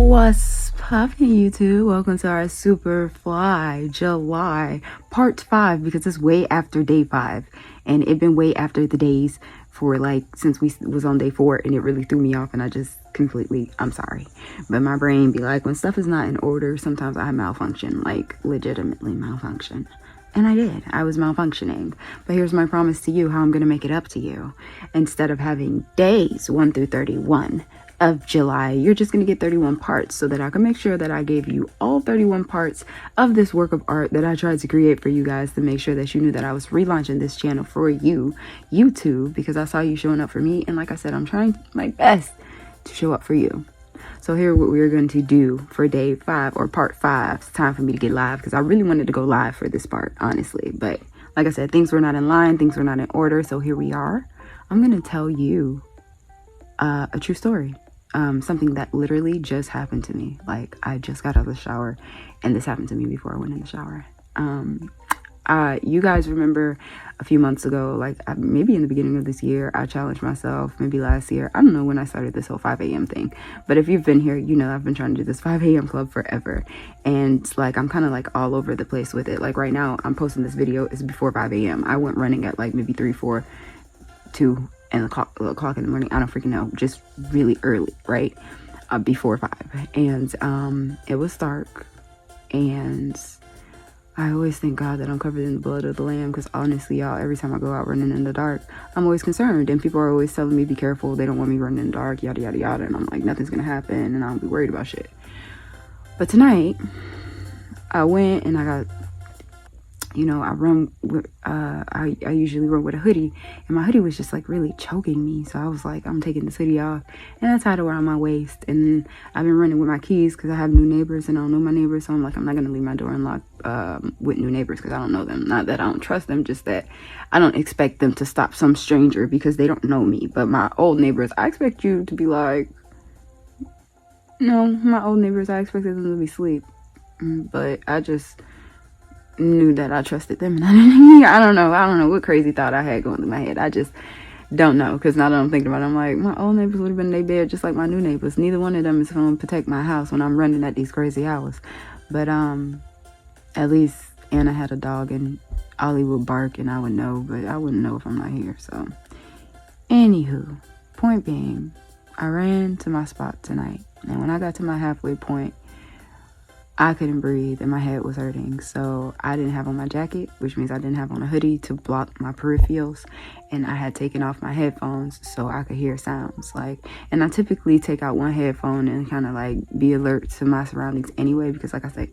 What's poppin', YouTube? Welcome to our Super Fly July part 5, because it's way after day 5 and it been way after the days for since we was on day 4, and it really threw me off, and I just completely, I'm sorry, but my brain be like, when stuff is not in order, sometimes I malfunction, legitimately malfunction. And I was malfunctioning. But here's my promise to you, how I'm going to make it up to you. Instead of having days 1 through 31 of July, you're just going to get 31 parts, so that I can make sure that I gave you all 31 parts of this work of art that I tried to create for you guys, to make sure that you knew that I was relaunching this channel for you, YouTube, because I saw you showing up for me. And like I said, I'm trying my best to show up for you. So here what we're going to do for day 5, or part 5. It's time for me to get live, because I really wanted to go live for this part, honestly. But like I said, things were not in line, things were not in order. So here we are. I'm going to tell you a true story. Something that literally just happened to me. Like, I just got out of the shower, and this happened to me before I went in the shower. You guys remember a few months ago, maybe in the beginning of this year, I challenged myself, maybe last year, I don't know when I started this whole 5 a.m. thing, but if you've been here, you know I've been trying to do this 5 a.m. club forever, and I'm kind of all over the place with it. Like right now, I'm posting this video, it's before 5 a.m. I went running at maybe 3, 4, 2, and the clock in the morning, I don't freaking know, just really early, right? Before 5, and it was dark, and I always thank God that I'm covered in the blood of the Lamb, because honestly, y'all, every time I go out running in the dark, I'm always concerned, and people are always telling me, be careful, they don't want me running in the dark, yada yada yada, and I'm like, nothing's gonna happen, and I don't be worried about shit. But tonight, I went and I got, I run with, I usually run with a hoodie, and my hoodie was just really choking me. So I was like, I'm taking this hoodie off, and I tied it around my waist. And I've been running with my keys, because I have new neighbors and I don't know my neighbors. So I'm like, I'm not going to leave my door unlocked with new neighbors, because I don't know them. Not that I don't trust them, just that I don't expect them to stop some stranger because they don't know me. But my old neighbors, I expect you to be like, no, my old neighbors, I expected them to be asleep. But I just knew that I trusted them, and I don't know what crazy thought I had going through my head. I just don't know, because now that I'm thinking about it, I'm like, my old neighbors would have been in their bed just like my new neighbors. Neither one of them is going to protect my house when I'm running at these crazy hours. But at least Anna had a dog, and Ollie would bark and I would know, but I wouldn't know if I'm not here. So anywho, point being, I ran to my spot tonight, and when I got to my halfway point, I couldn't breathe and my head was hurting. So I didn't have on my jacket, which means I didn't have on a hoodie to block my peripherals, and I had taken off my headphones so I could hear sounds. And I typically take out one headphone and kind of be alert to my surroundings anyway, because like I said,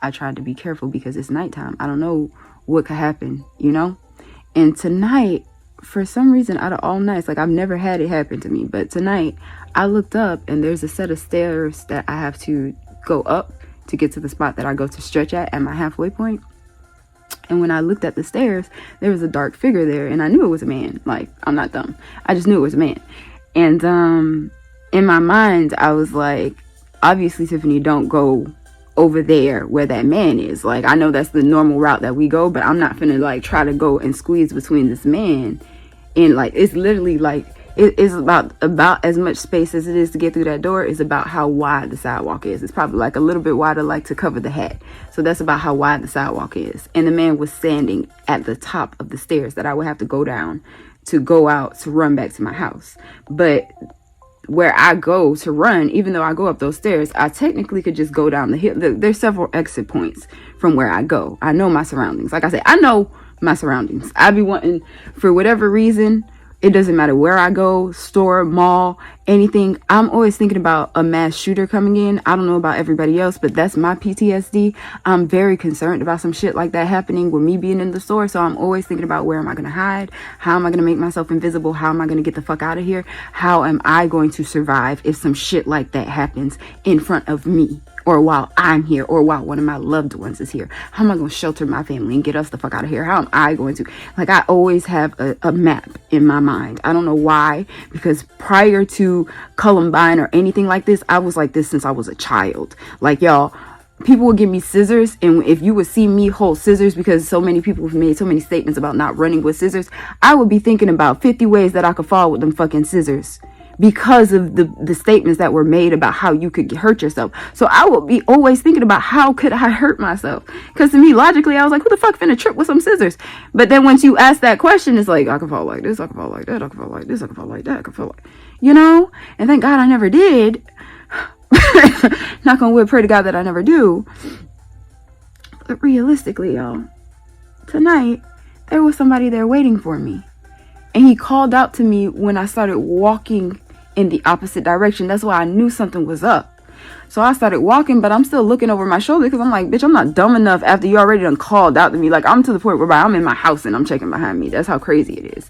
I tried to be careful because it's nighttime. I don't know what could happen, And tonight, for some reason, out of all nights, I've never had it happen to me, but tonight I looked up and there's a set of stairs that I have to go up to get to the spot that I go to stretch at my halfway point. And when I looked at the stairs, there was a dark figure there, and I knew it was a man. I'm not dumb, I just knew it was a man. And in my mind, I was like, obviously, Tiffany, don't go over there where that man is. I know that's the normal route that we go, but I'm not finna try to go and squeeze between this man, and it's literally it is about as much space as it is to get through that door is about how wide the sidewalk is. It's probably a little bit wider, to cover the hat. So that's about how wide the sidewalk is. And the man was standing at the top of the stairs that I would have to go down to go out to run back to my house. But where I go to run, even though I go up those stairs, I technically could just go down the hill. There's several exit points from where I go. I know my surroundings. Like I said, I know my surroundings. I be wanting, for whatever reason, it doesn't matter where I go, store, mall, anything. I'm always thinking about a mass shooter coming in. I don't know about everybody else, but that's my PTSD. I'm very concerned about some shit like that happening with me being in the store. So I'm always thinking about, where am I going to hide? How am I going to make myself invisible? How am I going to get the fuck out of here? How am I going to survive if some shit like that happens in front of me? Or while I'm here, or while one of my loved ones is here? How am I going to shelter my family and get us the fuck out of here? How am I going to, I always have a map in my mind. I don't know why, because prior to Columbine or anything like this, I was like this since I was a child. Y'all, people would give me scissors, and if you would see me hold scissors, because so many people have made so many statements about not running with scissors, I would be thinking about 50 ways that I could fall with them fucking scissors, because of the statements that were made about how you could hurt yourself. So I would be always thinking about how could I hurt myself? Because to me, logically, I was like, who the fuck finna trip with some scissors? But then once you ask that question, it's like, I can fall like this, I can fall like that, I can fall like this, I can fall like that, I can fall like, you know? And thank God I never did. Knock on wood, pray to God that I never do. But realistically, y'all, tonight, there was somebody there waiting for me. And he called out to me when I started walking in the opposite direction. That's why I knew something was up. So I started walking, but I'm still looking over my shoulder because I'm like, bitch, I'm not dumb enough after you already done called out to me. Like, I'm to the point where I'm in my house and I'm checking behind me. That's how crazy it is.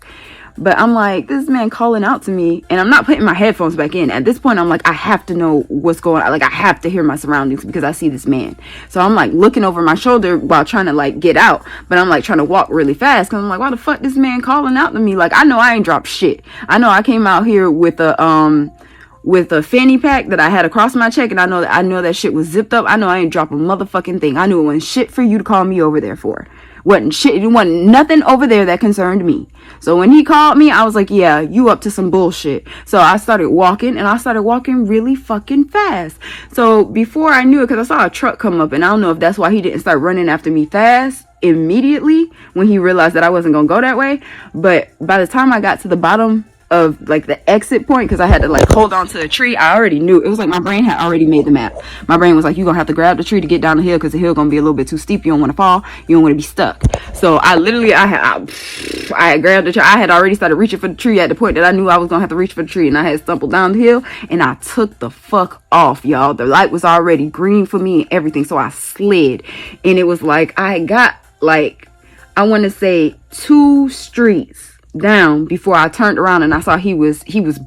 But I'm like, this man calling out to me, and I'm not putting my headphones back in. At this point, I'm like, I have to know what's going on. Like, I have to hear my surroundings because I see this man. So I'm like looking over my shoulder while trying to like get out. But I'm like trying to walk really fast because I'm like, why the fuck this man calling out to me? Like, I know I ain't dropped shit. I know I came out here with a fanny pack that I had across my check, and I know that shit was zipped up. I know I ain't dropped a motherfucking thing. I knew it wasn't shit for you to call me over there for. Wasn't shit. It wasn't nothing over there that concerned me. So when he called me, I was like, yeah, you up to some bullshit. So I started walking, and I started walking really fucking fast. So before I knew it, because I saw a truck come up, and I don't know if that's why he didn't start running after me fast immediately when he realized that I wasn't gonna go that way. But by the time I got to the bottom of like the exit point, because I had to like hold on to a tree, I already knew. It was like my brain had already made the map. My brain was like, you're gonna have to grab the tree to get down the hill because the hill gonna be a little bit too steep. You don't want to fall, you don't want to be stuck. So I had grabbed the tree. I had already started reaching for the tree at the point that I knew I was gonna have to reach for the tree, and I had stumbled down the hill, and I took the fuck off, y'all. The light was already green for me and everything, so I slid. And it was like I got like, I want to say 2 streets down before I turned around and I saw he was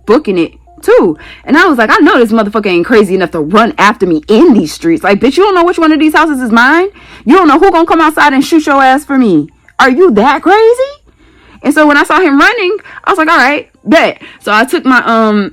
booking it too. And I was like, I know this motherfucker ain't crazy enough to run after me in these streets. Like, bitch, you don't know which one of these houses is mine? You don't know who gonna come outside and shoot your ass for me? Are you that crazy? And so when I saw him running, I was like, all right, bet. So I took my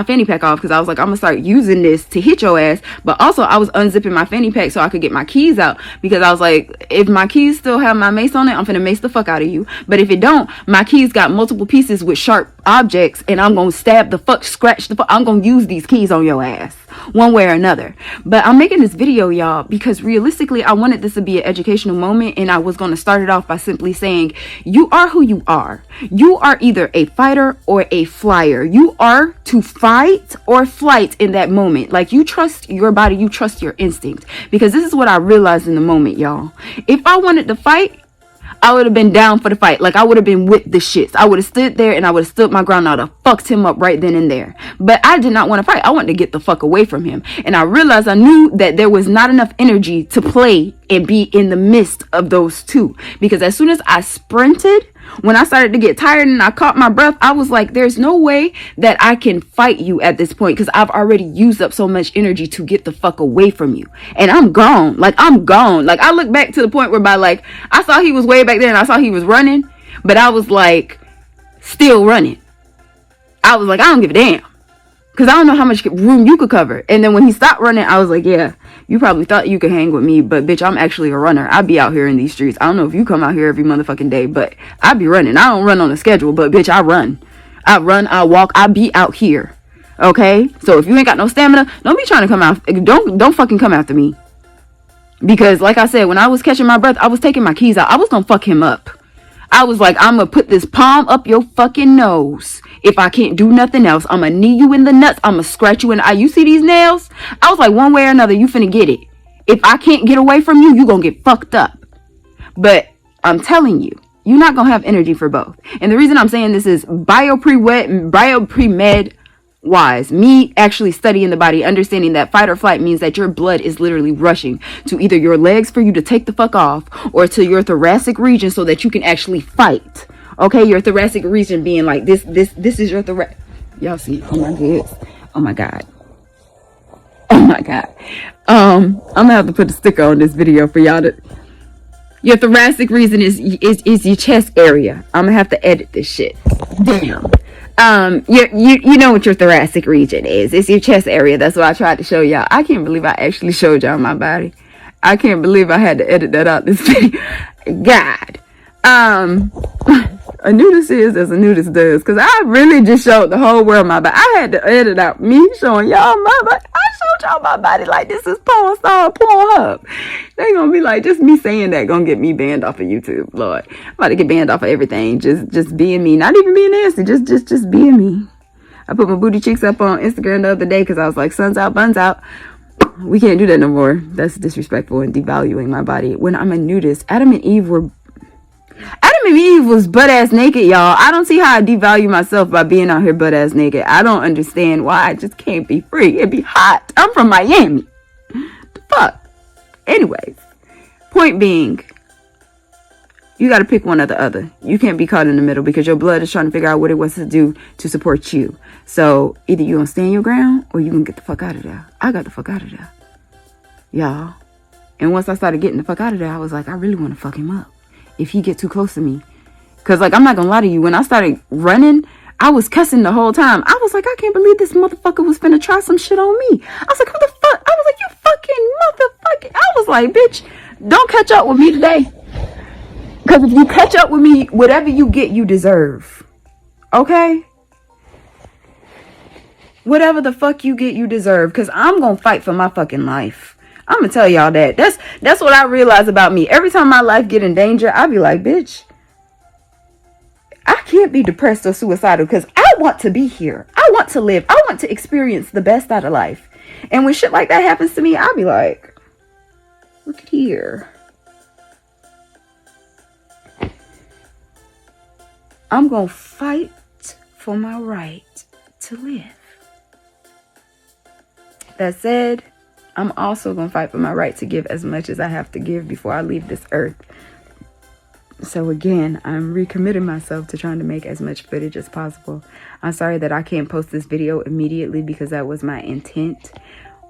fanny pack off because I was like, I'm gonna start using this to hit your ass. But also I was unzipping my fanny pack so I could get my keys out, because I was like, if my keys still have my mace on it, I'm finna mace the fuck out of you. But if it don't, my keys got multiple pieces with sharp objects, and I'm gonna stab the fuck, scratch the fuck. I'm gonna use these keys on your ass one way or another. But I'm making this video, y'all, because realistically I wanted this to be an educational moment, and I was going to start it off by simply saying, you are who you are. You are either a fighter or a flyer. You are to fight or flight in that moment. Like, you trust your body, you trust your instinct, because this is what I realized in the moment, y'all. If I wanted to fight, I would have been down for the fight. Like, I would have been with the shits. I would have stood there and I would have stood my ground. I would have fucked him up right then and there. But I did not want to fight. I wanted to get the fuck away from him. And I realized, I knew that there was not enough energy to play and be in the midst of those two. Because as soon as I sprinted, when I started to get tired and I caught my breath, I was like, there's no way that I can fight you at this point, because I've already used up so much energy to get the fuck away from you. And I'm gone. Like, I'm gone. Like, I look back to the point where I saw he was way back there and I saw he was running, but I was like, still running. I was like, I don't give a damn, because I don't know how much room you could cover. And then when he stopped running, I was like, yeah, you probably thought you could hang with me, but bitch, I'm actually a runner. I be out here in these streets. I don't know if you come out here every motherfucking day, but I be running. I don't run on a schedule, but bitch, I run. I walk, I be out here. Okay? So if you ain't got no stamina, don't be trying to come out. Don't fucking come after me. Because like I said, when I was catching my breath, I was taking my keys out. I was gonna fuck him up. I was like, I'm gonna put this palm up your fucking nose. If I can't do nothing else, I'm gonna knee you in the nuts. I'm gonna scratch you in the eye. You see these nails? I was like, one way or another, you finna get it. If I can't get away from you, you gonna get fucked up. But I'm telling you, you're not gonna have energy for both. And the reason I'm saying this is bio-pre-med wise, me actually studying the body, understanding that fight or flight means that your blood is literally rushing to either your legs for you to take the fuck off, or to your thoracic region so that you can actually fight. Okay, your thoracic region being like this is your thoracic. Y'all see? Oh my goodness. Oh my god. Oh my god. I'm gonna have to put a sticker on this video for y'all to. Your thoracic region is your chest area. I'm gonna have to edit this shit. Damn. You know what your thoracic region is. It's your chest area. That's what I tried to show y'all. I can't believe I actually showed y'all my body. I can't believe I had to edit that out this video. God. A nudist is as a nudist does. Because I really just showed the whole world my body. I had to edit out me showing y'all my body. I showed y'all my body like this is porn star Pornhub. They gonna be like, just me saying that gonna get me banned off of YouTube. Lord, I'm about to get banned off of everything. Just being me. Not even being nasty. Just being me. I put my booty cheeks up on Instagram the other day because I was like, sun's out, buns out. We can't do that no more. That's disrespectful and devaluing my body. When I'm a nudist, Adam and Eve was butt ass naked, y'all. I don't see how I devalue myself by being out here butt ass naked. I don't understand why I just can't be free. It'd be hot. I'm from Miami. The fuck. Anyways, point being, you got to pick one or the other. You can't be caught in the middle because your blood is trying to figure out what it wants to do to support you. So either you gonna stand your ground or you gonna get the fuck out of there. I got the fuck out of there, y'all. And once I started getting the fuck out of there, I was like, I really want to fuck him up if he get too close to me. Because, like, I'm not gonna lie to you, when I started running, I was cussing the whole time. I was like, I can't believe this motherfucker was finna try some shit on me. I was like, who the fuck? I was like, you fucking motherfucking. I was like, bitch, don't catch up with me today. Because if you catch up with me, whatever you get, you deserve. Okay? Whatever the fuck you get, you deserve. Because I'm gonna fight for my fucking life. I'm gonna tell y'all that. That's what I realize about me. Every time my life get in danger, I be like, bitch, I can't be depressed or suicidal because I want to be here. I want to live. I want to experience the best out of life. And when shit like that happens to me, I be like, look at here. I'm gonna fight for my right to live. That said, I'm also gonna fight for my right to give as much as I have to give before I leave this earth. So again, I'm recommitting myself to trying to make as much footage as possible. I'm sorry that I can't post this video immediately because that was my intent.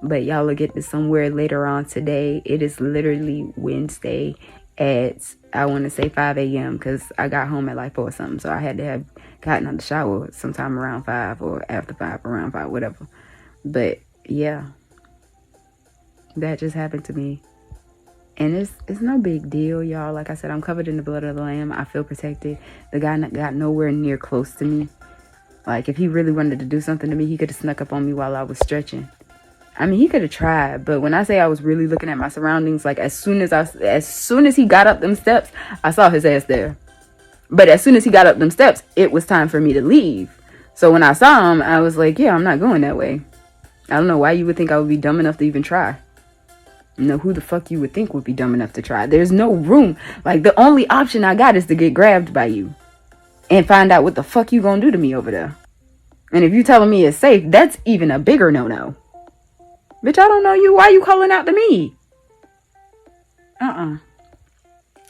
But y'all will get this somewhere later on today. It is literally Wednesday at, I want to say 5 a.m. because I got home at like 4 or something. So I had to have gotten out of the shower sometime around 5 or after 5, around 5, whatever. But yeah, that just happened to me. And it's no big deal, y'all. Like I said, I'm covered in the blood of the lamb. I feel protected. The guy got nowhere near close to me. Like, if he really wanted to do something to me, he could have snuck up on me while I was stretching. I mean, he could have tried. But when I say I was really looking at my surroundings, like, as soon as he got up them steps, I saw his ass there. But as soon as he got up them steps, it was time for me to leave. So when I saw him, I was like, yeah, I'm not going that way. I don't know why you would think I would be dumb enough to even try. You know, who the fuck you would think would be dumb enough to try? There's no room. Like, the only option I got is to get grabbed by you and find out what the fuck you gonna do to me over there. And if you telling me it's safe, that's even a bigger no-no. Bitch, I don't know you. Why you calling out to me? And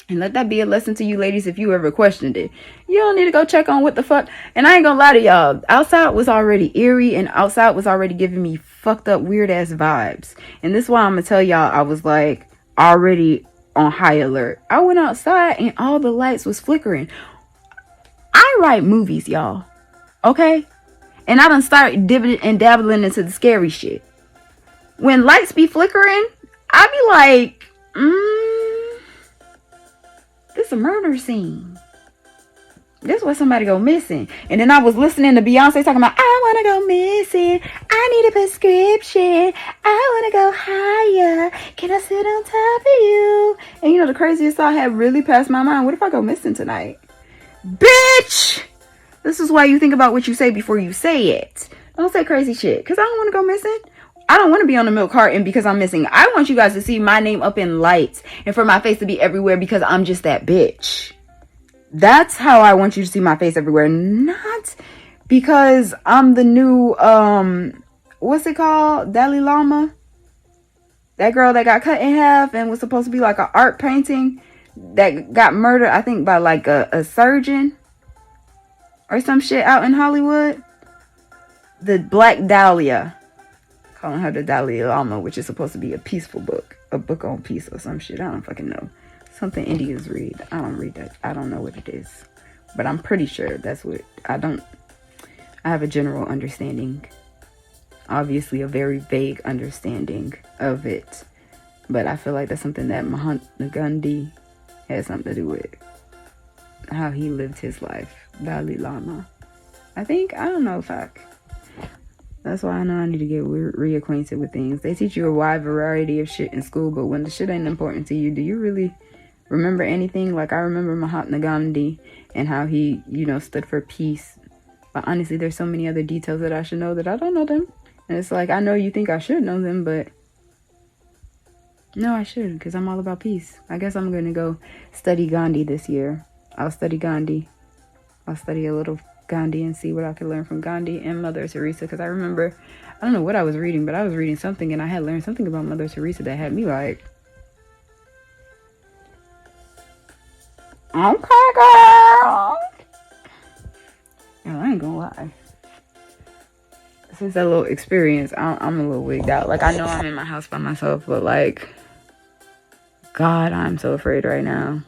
let that be a lesson to you ladies if you ever questioned it. You don't need to go check on what the fuck. And I ain't gonna lie to y'all. Outside was already eerie and outside was already giving me fucked up weird ass vibes. And this is why I'm gonna tell y'all I was like already on high alert. I went outside and all the lights was flickering. I write movies, y'all. Okay? And I done start dibbling and dabbling into the scary shit. When lights be flickering, I be like, this a murder scene. This where somebody go missing. And then I was listening to Beyonce talking about, I want to go missing. I need a prescription. I want to go higher. Can I sit on top of you? And you know, the craziest thought had really passed my mind. What if I go missing tonight? Bitch! This is why you think about what you say before you say it. Don't say crazy shit. Because I don't want to go missing. I don't want to be on the milk carton because I'm missing. I want you guys to see my name up in lights and for my face to be everywhere because I'm just that bitch. That's how I want you to see my face everywhere. Not because I'm the new, what's it called? Dalai Lama? That girl that got cut in half and was supposed to be like an art painting that got murdered, I think, by like a surgeon or some shit out in Hollywood. The Black Dahlia. Calling her the Dalai Lama, which is supposed to be a peaceful book. A book on peace or some shit. I don't fucking know. Something Indians read. I don't read that. I don't know what it is. But I'm pretty sure that's what... I have a general understanding. Obviously, a very vague understanding of it. But I feel like that's something that Mahatma Gandhi had something to do with. how he lived his life. Dalai Lama. I don't know, fuck. That's why I know I need to get reacquainted with things. They teach you a wide variety of shit in school, but when the shit ain't important to you, do you really remember anything? Like, I remember Mahatma Gandhi and how he, stood for peace. But honestly, there's so many other details that I should know that I don't know them. And it's like, I know you think I should know them, but no, I should, because I'm all about peace. I guess I'm going to go study Gandhi this year. I'll study Gandhi. I'll study a little Gandhi and see what I can learn from Gandhi and Mother Teresa, because I remember, I don't know what I was reading, but I was reading something and I had learned something about Mother Teresa that had me like, okay, girl. I ain't gonna lie. Since that little experience, I'm a little wigged out. Like, I know I'm in my house by myself, but like, God, I'm so afraid right now.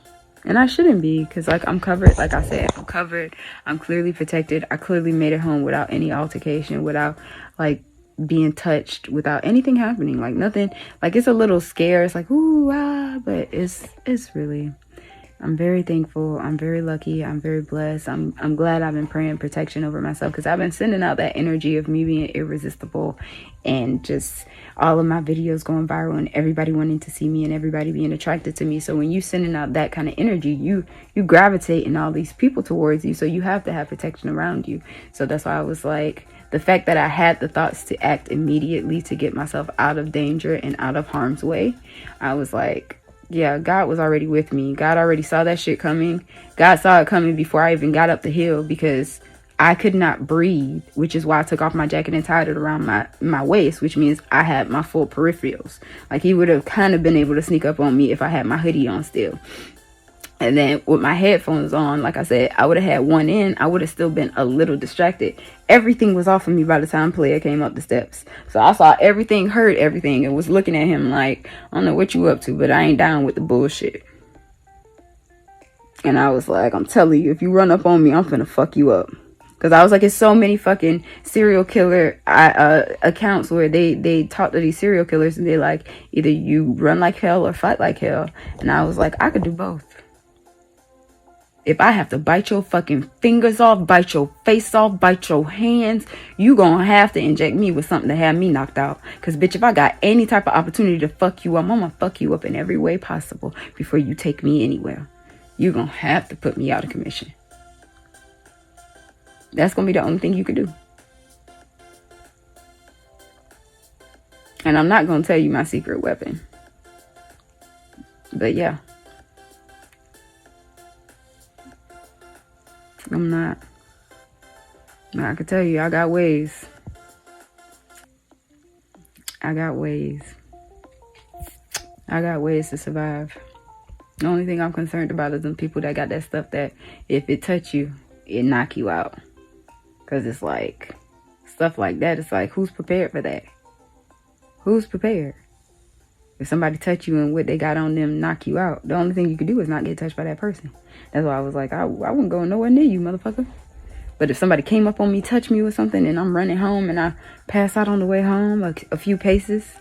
And I shouldn't be, because like, I'm covered. Like I said, I'm covered. I'm clearly protected. I clearly made it home without any altercation, without like being touched, without anything happening. Like nothing. Like, it's a little scare. It's like, ooh, but it's really, I'm very thankful. I'm very lucky. I'm very blessed. I'm glad I've been praying protection over myself, because I've been sending out that energy of me being irresistible and just all of my videos going viral and everybody wanting to see me and everybody being attracted to me. So when you sending out that kind of energy, you gravitate and all these people towards you. So you have to have protection around you. So that's why I was like, the fact that I had the thoughts to act immediately to get myself out of danger and out of harm's way, I was like, yeah, God was already with me. God already saw that shit coming. God saw it coming before I even got up the hill, because I could not breathe, which is why I took off my jacket and tied it around my waist, which means I had my full peripherals. Like, he would have kind of been able to sneak up on me if I had my hoodie on still. And then with my headphones on, like I said, I would have had one in. I would have still been a little distracted. Everything was off of me by the time Player came up the steps. So I saw everything, heard everything, and was looking at him like, I don't know what you up to, but I ain't down with the bullshit. And I was like, I'm telling you, if you run up on me, I'm finna fuck you up. Because I was like, it's so many fucking serial killer accounts where they talk to these serial killers and they like, either you run like hell or fight like hell. And I was like, I could do both. If I have to bite your fucking fingers off, bite your face off, bite your hands, you gonna have to inject me with something to have me knocked out. Because, bitch, if I got any type of opportunity to fuck you up, I'm gonna fuck you up in every way possible before you take me anywhere. You gonna have to put me out of commission. That's gonna be the only thing you can do. And I'm not gonna tell you my secret weapon. But yeah. I'm not. I can tell you, I got ways. I got ways to survive. The only thing I'm concerned about is the people that got that stuff that if it touch you, it knock you out. Because it's like, stuff like that, it's like, who's prepared for that? Who's prepared? If somebody touch you and what they got on them knock you out, the only thing you can do is not get touched by that person. That's why I was like, I wouldn't go nowhere near you, motherfucker. But if somebody came up on me, touched me with something, and I'm running home and I pass out on the way home, like a few paces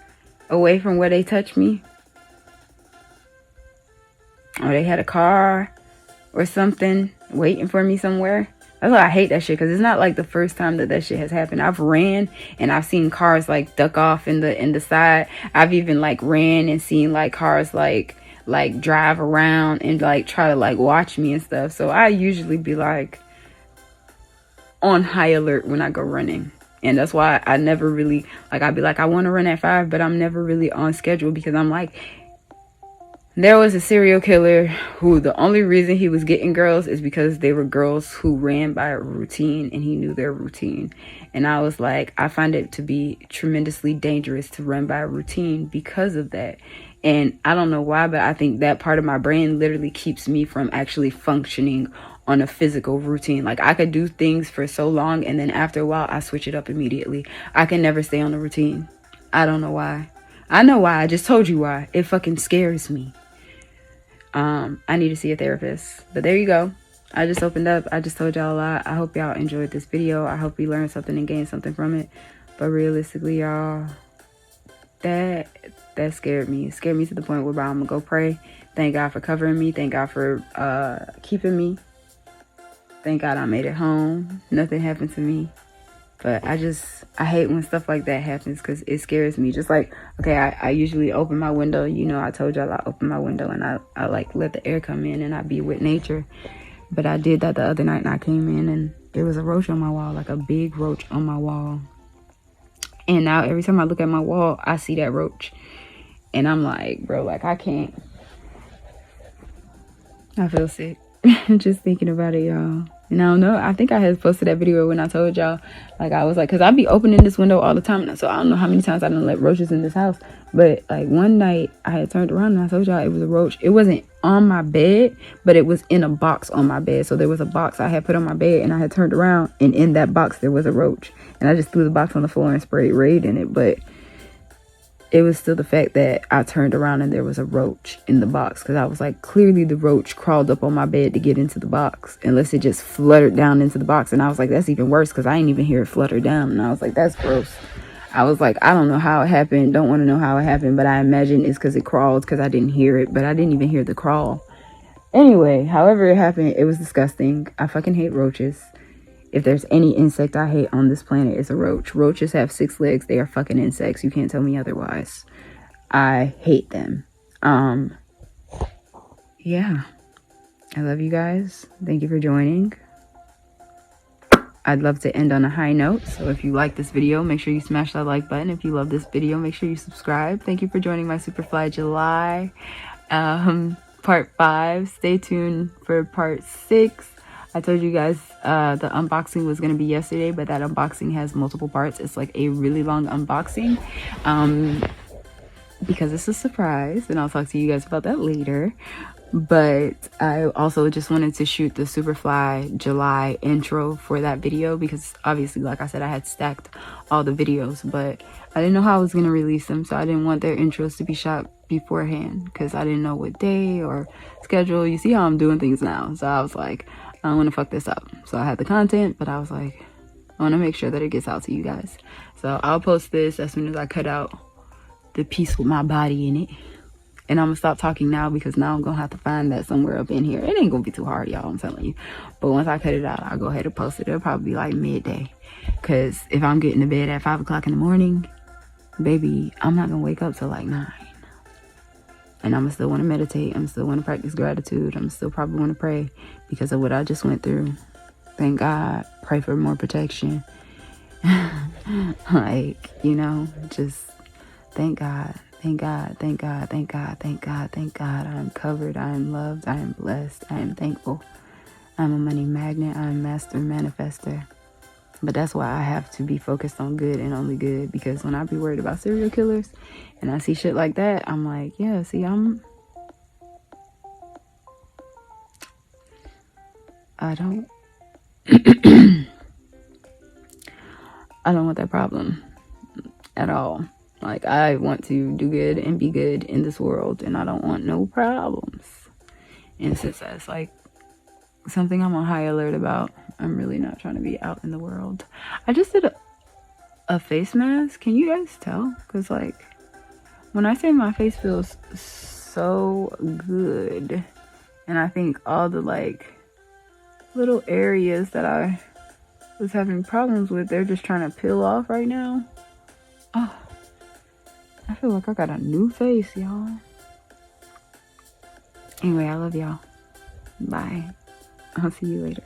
away from where they touched me, or they had a car or something waiting for me somewhere. That's why I hate that shit, because it's not like the first time that shit has happened. I've ran and I've seen cars like duck off in the side. I've even like ran and seen like cars like drive around and like try to like watch me and stuff. So I usually be like on high alert when I go running. And that's why I never really, like, I'd be like, I want to run at 5, but I'm never really on schedule, because I'm like, there was a serial killer who the only reason he was getting girls is because they were girls who ran by a routine and he knew their routine. And I was like, I find it to be tremendously dangerous to run by a routine because of that. And I don't know why, but I think that part of my brain literally keeps me from actually functioning on a physical routine. Like, I could do things for so long and then after a while I switch it up immediately. I can never stay on a routine. I don't know why. I know why. I just told you why. It fucking scares me. I need to see a therapist. But there you go. I just opened up. I just told y'all a lot. I hope y'all enjoyed this video. I hope you learned something and gained something from it. But realistically, y'all, that scared me. It scared me to the point where I'm gonna go pray. Thank God for covering me. Thank God for keeping me. Thank God I made it home. Nothing happened to me. But I hate when stuff like that happens because it scares me. Just like, okay, I usually open my window. You know, I told y'all I open my window and I like let the air come in and I be with nature. But I did that the other night and I came in and there was a roach on my wall, like a big roach on my wall. And now every time I look at my wall, I see that roach. And I'm like, bro, like I can't. I feel sick just thinking about it, y'all. And I don't know, I think I had posted that video when I told y'all, like I was like, because I be opening this window all the time, so I don't know how many times I done let roaches in this house. But like one night I had turned around and I told y'all it was a roach. It wasn't on my bed, but it was in a box on my bed. So there was a box I had put on my bed and I had turned around and in that box there was a roach. And I just threw the box on the floor and sprayed Raid in it. But it was still the fact that I turned around and there was a roach in the box. Because I was like, clearly the roach crawled up on my bed to get into the box. Unless it just fluttered down into the box. And I was like, that's even worse because I didn't even hear it flutter down. And I was like, that's gross. I was like, I don't know how it happened. Don't want to know how it happened. But I imagine it's because it crawled because I didn't hear it. But I didn't even hear the crawl. Anyway, however it happened, it was disgusting. I fucking hate roaches. If there's any insect I hate on this planet, it's a roach. Roaches have 6 legs. They are fucking insects. You can't tell me otherwise. I hate them. Yeah. I love you guys. Thank you for joining. I'd love to end on a high note. So if you like this video, make sure you smash that like button. If you love this video, make sure you subscribe. Thank you for joining my Superfly July part 5. Stay tuned for part 6. I told you guys the unboxing was going to be yesterday, but that unboxing has multiple parts. It's like a really long unboxing because it's a surprise, and I'll talk to you guys about that later. But I also just wanted to shoot the Superfly July intro for that video because obviously, like I said, I had stacked all the videos, but I didn't know how I was going to release them, so I didn't want their intros to be shot beforehand because I didn't know what day or schedule. You see how I'm doing things now, so I was like, I don't want to fuck this up. So I had the content, but I was like, I want to make sure that it gets out to you guys. So I'll post this as soon as I cut out the piece with my body in it. And I'm going to stop talking now because now I'm going to have to find that somewhere up in here. It ain't going to be too hard, y'all, I'm telling you. But once I cut it out, I'll go ahead and post it. It'll probably be like midday. Because if I'm getting to bed at 5 o'clock in the morning, baby, I'm not going to wake up till like 9. And I'm still want to meditate. I'm still want to practice gratitude. I'm still probably want to pray because of what I just went through. Thank God. Pray for more protection. Like, you know, just thank God. Thank God. Thank God. Thank God. Thank God. Thank God. I am covered. I am loved. I am blessed. I am thankful. I'm a money magnet. I'm a master manifester. But that's why I have to be focused on good and only good. Because when I be worried about serial killers and I see shit like that, I'm like, yeah, see, I don't I don't want that problem at all. Like, I want to do good and be good in this world, and I don't want no problems. And since that's like something I'm on high alert about, I'm really not trying to be out in the world. I just did a face mask. Can you guys tell? Because like when I say my face feels so good, and I think all the like little areas that I was having problems with, they're just trying to peel off right now. Oh, I feel like I got a new face, y'all. Anyway, I love y'all. Bye. I'll see you later.